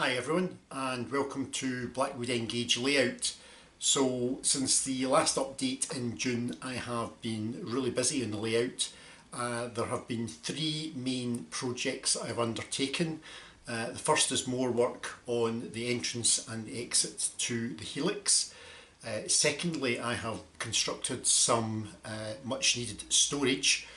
Hi everyone and welcome to Blackwood Engage Layout. So since the last update in June I have been really busy in the layout. There have been three main projects I've undertaken. The first is more work on the entrance and exit to the helix. Secondly, I have constructed some much needed storage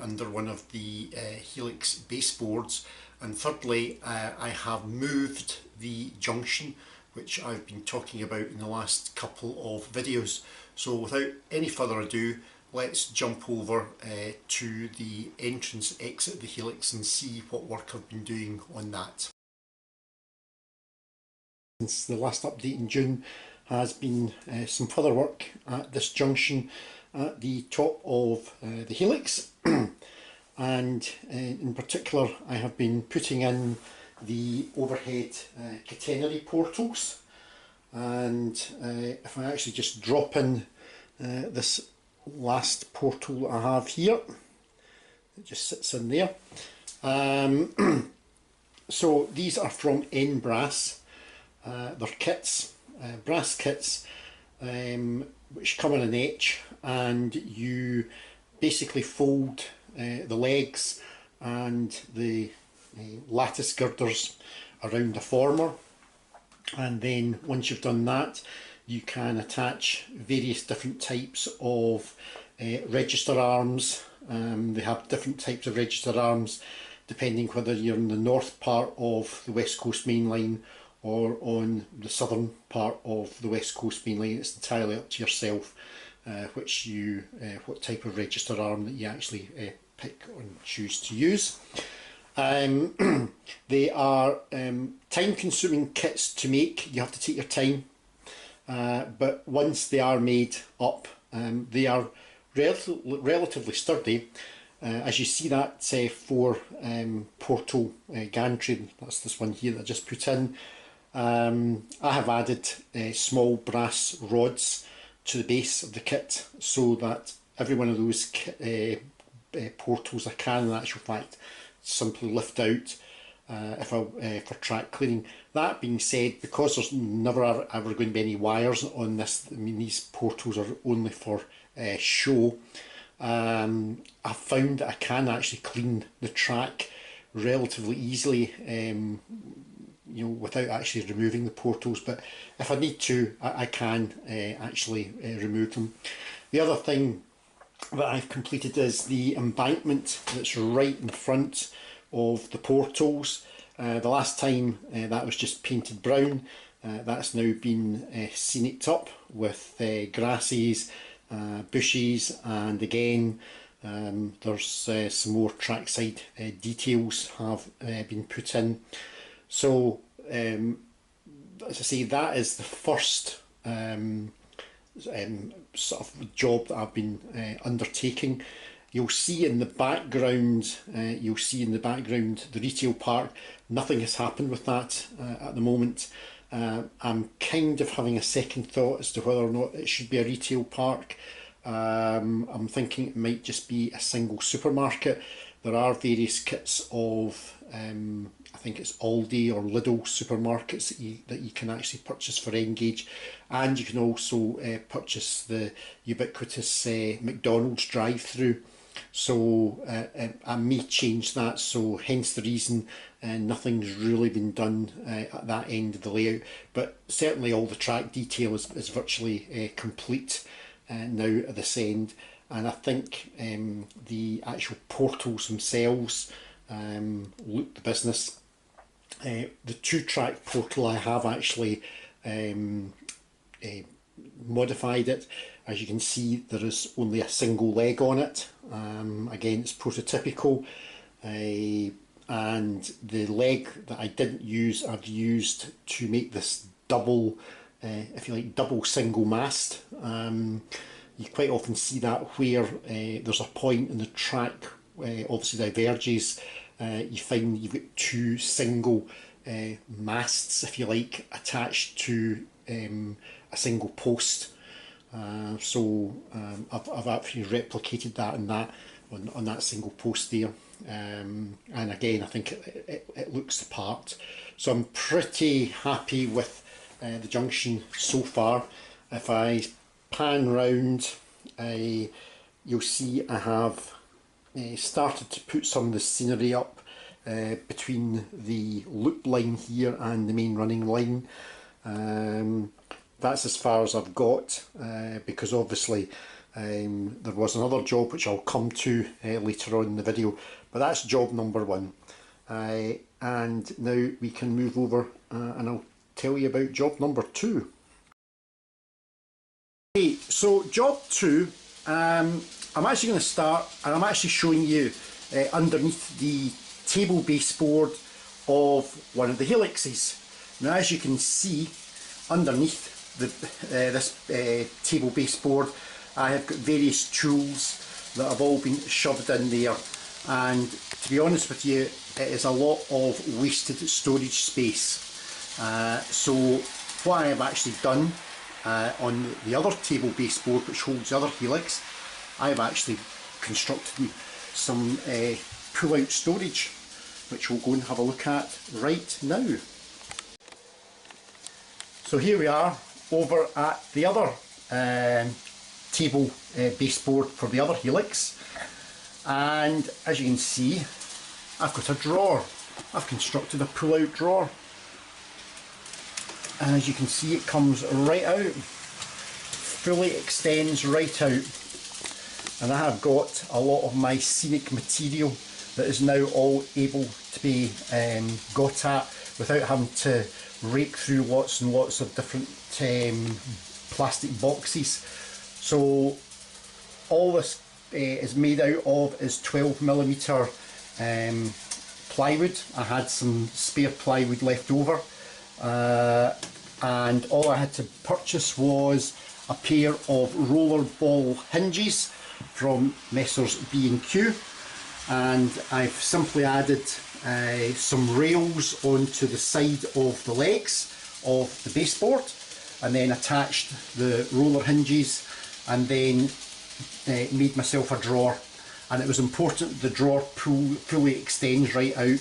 under one of the helix baseboards, and thirdly I have moved the junction which I've been talking about in the last couple of videos. So without any further ado, let's jump over to the entrance exit of the helix and see what work I've been doing on that. Since the last update in June has been some further work at this junction at the top of the helix and in particular I have been putting in the overhead catenary portals, and if I actually just drop in this last portal I have here, it just sits in there. So these are from N Brass. They're kits, brass kits, which come in an etch, and you basically fold the legs and the lattice girders around the former, and then once you've done that you can attach various different types of register arms. They have different types of register arms depending whether you're in the north part of the West Coast Main Line or on the southern part of the West Coast Main Line. It's entirely up to yourself what type of register arm that you actually pick and choose to use. They are time-consuming kits to make. You have to take your time, but once they are made up, they are relatively sturdy. As you see that 4 portal gantry, that's this one here that I just put in. I have added small brass rods to the base of the kit so that every one of those portals I can in actual fact simply lift out for track clearing. That being said, because there's never ever going to be any wires on this, I mean these portals are only for show, I've found that I can actually clean the track relatively easily, you know, without actually removing the portals, but if I need to I can actually remove them. The other thing that I've completed is the embankment that's right in front of the portals. The last time that was just painted brown. That's now been scenicked up with grasses, bushes, and again there's some more trackside details have been put in. So as I say, that is the first sort of job that I've been undertaking. You'll see in the background, the retail park. Nothing has happened with that at the moment. I'm kind of having a second thought as to whether or not it should be a retail park. I'm thinking it might just be a single supermarket. There are various kits of I think it's Aldi or Lidl supermarkets that you can actually purchase for Engage, and you can also purchase the ubiquitous McDonald's drive-through. So I may change that, so hence the reason nothing's really been done at that end of the layout, but certainly all the track detail is virtually complete now at this end, and I think the actual portals themselves look the business. The 2-track portal I have actually modified it. As you can see, there is only a single leg on it. Again, it's prototypical, and the leg that I didn't use I've used to make this double, if you like, double single mast. You quite often see that where there's a point in the track obviously diverges. You find you've got 2 single masts, if you like, attached to a single post. So I've actually replicated that on that single post there. and again I think it looks the part. So I'm pretty happy with the junction so far. If I pan round, you'll see I have started to put some of the scenery up between the loop line here and the main running line. That's as far as I've got, because obviously there was another job which I'll come to later on in the video, but that's job number 1. And now we can move over and I'll tell you about job number 2. Okay, so job 2, I'm actually going to start, and I'm actually showing you underneath the table baseboard of one of the helixes. Now, as you can see, underneath this table baseboard, I have got various tools that have all been shoved in there, and to be honest with you, it is a lot of wasted storage space. So what I have actually done on the other table baseboard which holds the other helix, I have actually constructed some pull-out storage, which we'll go and have a look at right now. So here we are over at the other table baseboard for the other helix, and as you can see, I've got a drawer. I've constructed a pull-out drawer, and as you can see, it comes right out, fully extends right out, and I have got a lot of my scenic material that is now all able to be got at without having to rake through lots and lots of different plastic boxes. So all this is made out of is 12mm plywood. I had some spare plywood left over, and all I had to purchase was a pair of roller ball hinges from Messrs B&Q, and I've simply added some rails onto the side of the legs of the baseboard, and then attached the roller hinges, and then made myself a drawer. And it was important the drawer fully extends right out,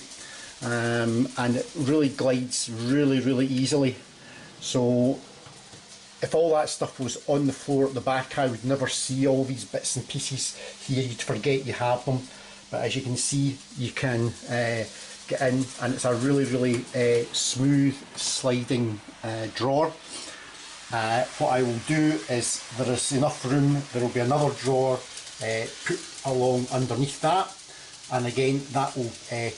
and it really glides really easily. So if all that stuff was on the floor at the back, I would never see all these bits and pieces here. You'd forget you have them. But as you can see, you can get in, and it's a really smooth sliding drawer. What I will do is, there is enough room, there will be another drawer put along underneath that, and again that will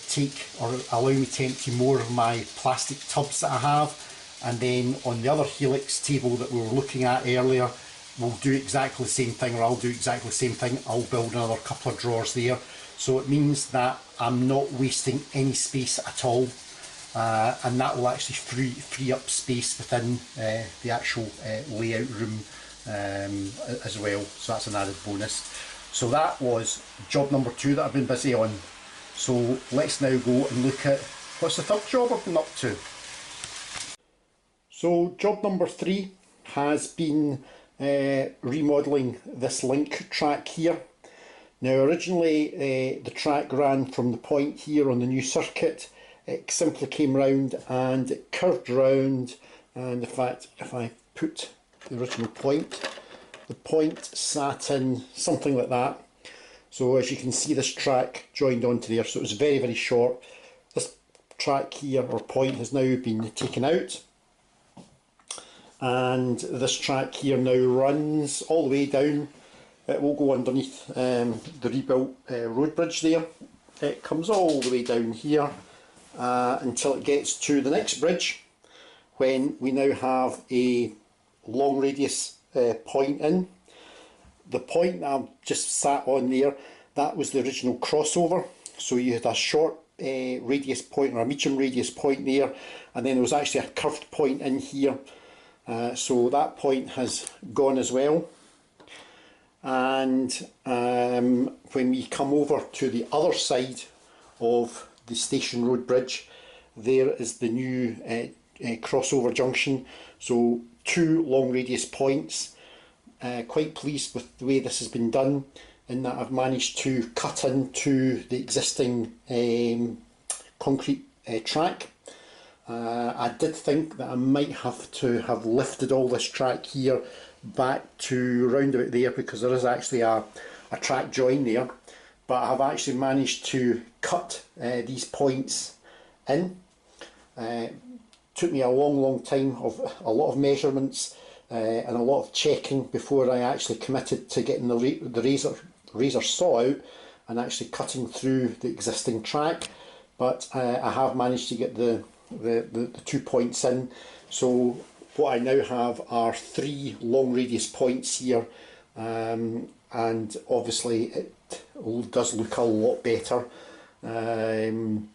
take or allow me to empty more of my plastic tubs that I have. And then on the other helix table that we were looking at earlier, we'll do exactly the same thing, or I'll do exactly the same thing. I'll build another couple of drawers there, so it means that I'm not wasting any space at all, and that will actually free up space within the actual layout room as well. So that's an added bonus. So that was job number 2 that I've been busy on. So let's now go and look at what's the third job I've been up to. So job number 3 has been remodelling this link track here. Now originally the track ran from the point here on the new circuit. It simply came round and it curved round, and in fact if I put the original point, the point sat in something like that. So as you can see, this track joined onto there, so it was very short. This track here, or point, has now been taken out, and this track here now runs all the way down. It will go underneath the rebuilt road bridge there. It comes all the way down here until it gets to the next bridge, when we now have a long radius point in. The point that I've just sat on there, that was the original crossover. So you had a short radius point, or a medium radius point there, and then there was actually a curved point in here. So that point has gone as well. And when we come over to the other side of the Station Road Bridge, there is the new crossover junction. So 2 long radius points. Quite pleased with the way this has been done. in that I've managed to cut into the existing concrete track. I did think that I might have to have lifted all this track here back to round about there, because there is actually a track join there, but I've actually managed to cut these points in. Took me a long time of a lot of measurements and a lot of checking before I actually committed to getting the razor saw out and actually cutting through the existing track. But I have managed to get the 2 points in. So what I now have are 3 long radius points here, and obviously it does look a lot better. And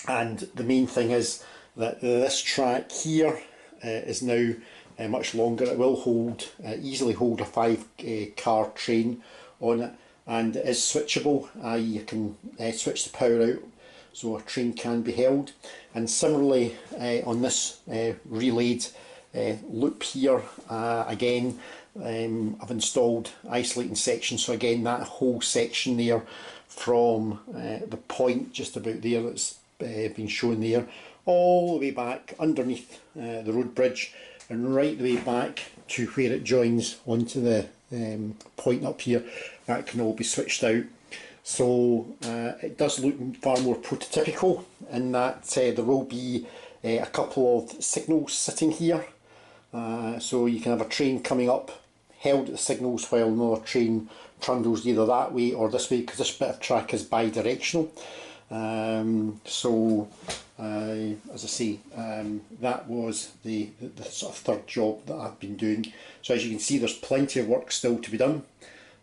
the main thing is that this track here is now much longer. It will hold easily hold a 5 car train on it, and it is switchable. You can switch the power out so a train can be held. And similarly on this relayed loop here, again I've installed isolating sections, so again that whole section there from the point just about there that's been shown there, all the way back underneath the road bridge and right the way back to where it joins onto the point up here, that can all be switched out. So it does look far more prototypical in that there will be a couple of signals sitting here, so you can have a train coming up held at the signals while another train trundles either that way or this way, because this bit of track is bi-directional. So as I say, that was the sort of third job that I've been doing. So as you can see, there's plenty of work still to be done.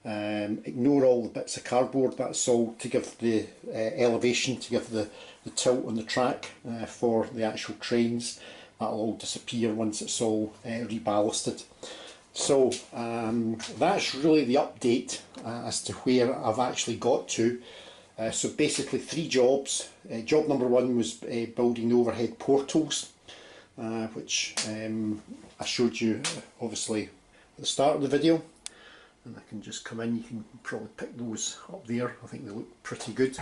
Ignore all the bits of cardboard, that's all to give the elevation, to give the tilt on the track for the actual trains. That'll all disappear once it's all reballasted. So that's really the update as to where I've actually got to. So basically 3 jobs. Job number 1 was building the overhead portals, which I showed you obviously at the start of the video. And I can just come in, you can probably pick those up there. I think they look pretty good.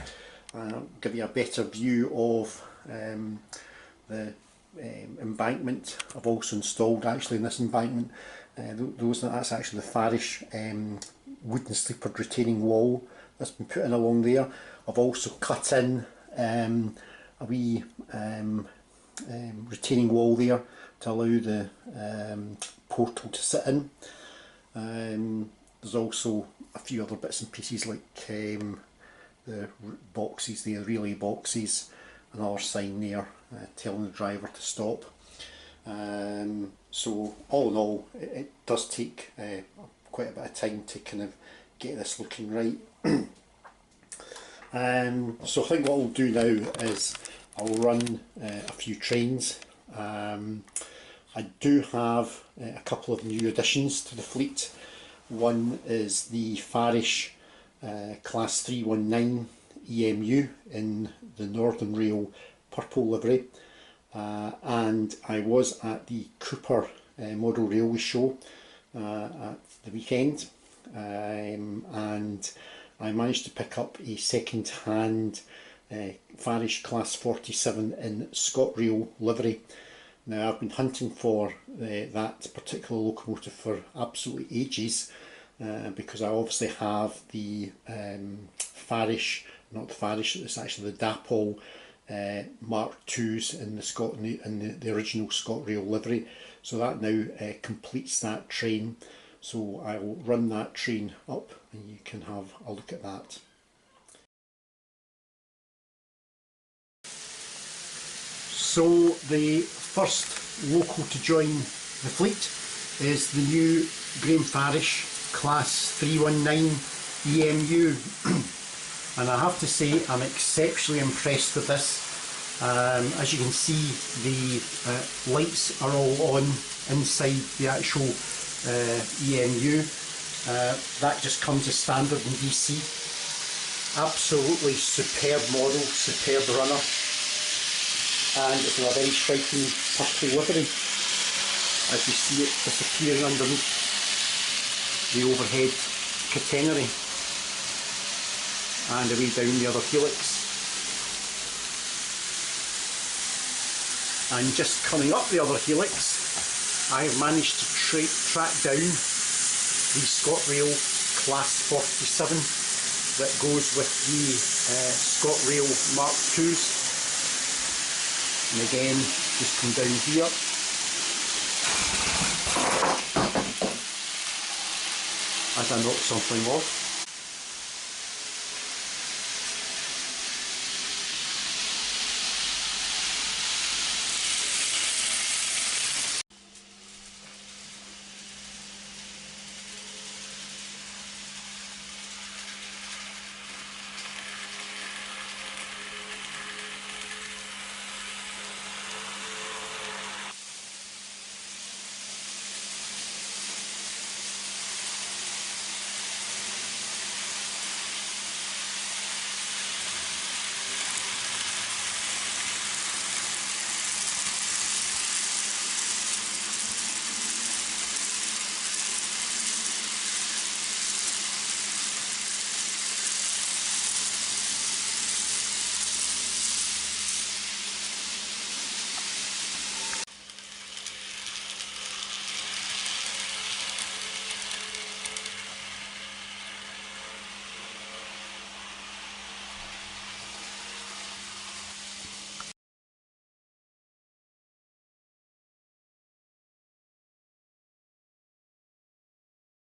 Give you a better view of the embankment. I've also installed actually in this embankment, that's actually the Farish wooden sleepered retaining wall that's been put in along there. I've also cut in a wee retaining wall there to allow the portal to sit in. There's also a few other bits and pieces like the boxes, the relay boxes, another sign there telling the driver to stop. So all in all, it does take quite a bit of time to kind of get this looking right. So I think what I'll do now is I'll run a few trains. I do have a couple of new additions to the fleet. One is the Farish Class 319 EMU in the Northern Rail purple livery, and I was at the Cooper Model Railway Show at the weekend, and I managed to pick up a second-hand Farish Class 47 in ScotRail livery. Now I've been hunting for that particular locomotive for absolutely ages, because I obviously have the Farish, not the Farish, it's actually the Dapol Mark IIs in the original ScotRail livery. So that now completes that train. So I will run that train up and you can have a look at that. So the first loco to join the fleet is the new Graham Farish Class 319 EMU. And I have to say I'm exceptionally impressed with this. As you can see, the lights are all on inside the actual EMU. That just comes as standard in DC. Absolutely superb model, superb runner, and it's in a very striking purple livery, as you see it disappearing underneath the overhead catenary. and away down the other helix. And just coming up the other helix, I have managed to track down the ScotRail Class 47 that goes with the ScotRail Mark IIs. And again, just come down here. As I knock something off.